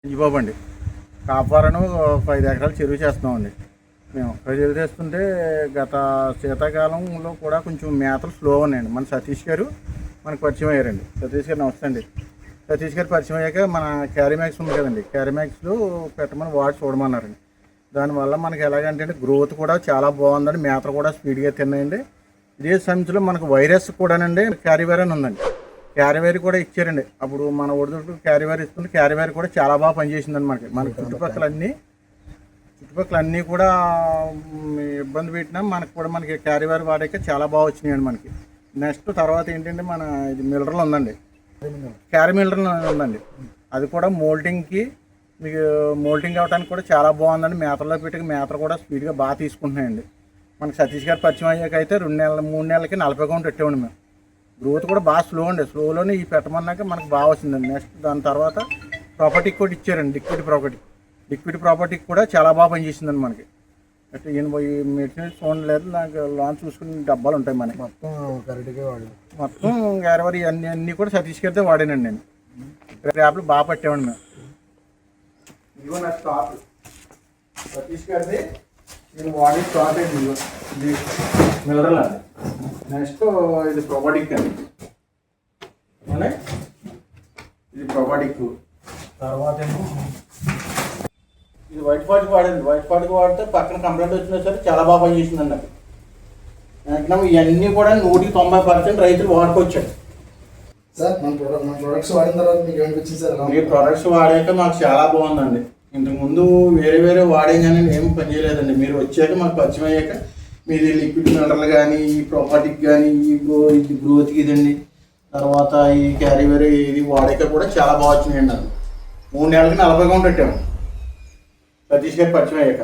బాబు అండి కాపారను 5 ఎకరాలు చెరువు చేస్తున్నామండి. మేము చెరువు చేస్తుంటే గత శీతాకాలంలో కూడా కొంచెం మేతలు స్లో ఉన్నాయండి. మన సతీష్ గారు మనకు పరిచయం అయ్యారండి. సతీష్ గారు నమస్తే అండి. సతీష్ గారు పరిచయం అయ్యాక మన క్యారీమ్యాక్స్ ఉంది కదండి, క్యారీమ్యాక్స్లో పెట్టమని వాడి చూడమన్నారండి. దానివల్ల మనకి ఎలాగంటే గ్రోత్ కూడా చాలా బాగుందండి. మేతలు కూడా స్పీడ్గా తిన్నాయండి. ఇదే సమయంలో మనకు వైరస్ కూడానండి క్యారీవేర్ అని ఉందండి. క్యారీవేర్ కూడా ఇచ్చారండి. అప్పుడు మన ఒడిదుడుకు క్యారీవేర్ ఇస్తుంది. క్యారీవేర్ కూడా చాలా బాగా పనిచేసిందండి. మన చుట్టుపక్కల అన్నీ కూడా ఇబ్బంది పెట్టినా మనకి క్యారీవేర్ వాడాక చాలా బాగా వచ్చినాయండి మనకి. నెక్స్ట్ తర్వాత ఏంటంటే మన ఇది మిల్లర్లు ఉందండి, క్యారీ మిల్లర్లు ఉందండి. అది కూడా మోల్టింగ్కి మీకు మోల్టింగ్ అవ్వడానికి కూడా చాలా బాగుందండి. మేతల్లో పెట్టి మేతలు కూడా స్పీడ్గా బాగా తీసుకుంటున్నాయండి. మనకి సతీష్ గారు పరిచయం అయ్యాక అయితే 2 నెలలు 3 నెలలకి 40 కౌంట్ పెట్టేవాడి మేము. గ్రోత్ కూడా బాగా స్లో అండి. స్లోలోనే ఈ పెట్టమన్నాక మనకు బాగా వచ్చిందండి. నెక్స్ట్ దాని తర్వాత ప్రాపర్టీకి కూడా ఇచ్చారండి, లిక్విడ్ ప్రాపర్టీకి కూడా చాలా బాగా పనిచేసిందండి మనకి. అంటే ఈ మెటీరియల్ చూడలేదు, నాకు లాంచ్ చూసుకుని డబ్బాలు ఉంటాయి మనకి. మొత్తం క్యారీవేర్ అన్నీ కూడా సతీష్ గారితో వాడానండి నేను. ర్యాప్లు బాగా పట్టేవాడి మేము. ఇదిగో నా స్టాక్ సతీష్ గారిది నేను వాడి స్టాక్ అండి. ఇది మిల్లరల్ అండి. నెక్స్ట్ ఇది ప్రొబాటిక్ అండి, ఇది ప్రొబాటిక్. తర్వాత ఏమో ఇది వైట్ పాటిక్ వాడండి. వైట్ పాటిక్ వాడితే పక్కన కంప్లైంట్ వచ్చినా సరే చాలా బాగా పనిచేసిందండి నాకు. మ్యాక్సిమం ఇవన్నీ కూడా 190% రైతులు వాడుకోవచ్చండి. సార్ మన ప్రొడక్ట్స్ వాడిన తర్వాత మీకు ఏమనిపించింది సార్? ఈ ప్రొడక్ట్స్ వాడాక మాకు చాలా బాగుందండి. ఇంతకుముందు వేరే వాడే కానీ ఏమి పని చేయలేదండి. మీరు వచ్చాక మాకు పరిచయం అయ్యాక మీది లిక్విడ్ మిల్లర్లు కానీ, ఈ ప్రాపర్టీకి కానీ, ఇది గ్రోత్కి ఇదండి, తర్వాత ఈ క్యారీవేర్ ఇది వాడాక కూడా చాలా బాగా వచ్చినాయండి. నాకు 3 నెలలకి 40 కౌంట్ పెట్టాము సతీష్ గారు పరిచయం అయ్యాక.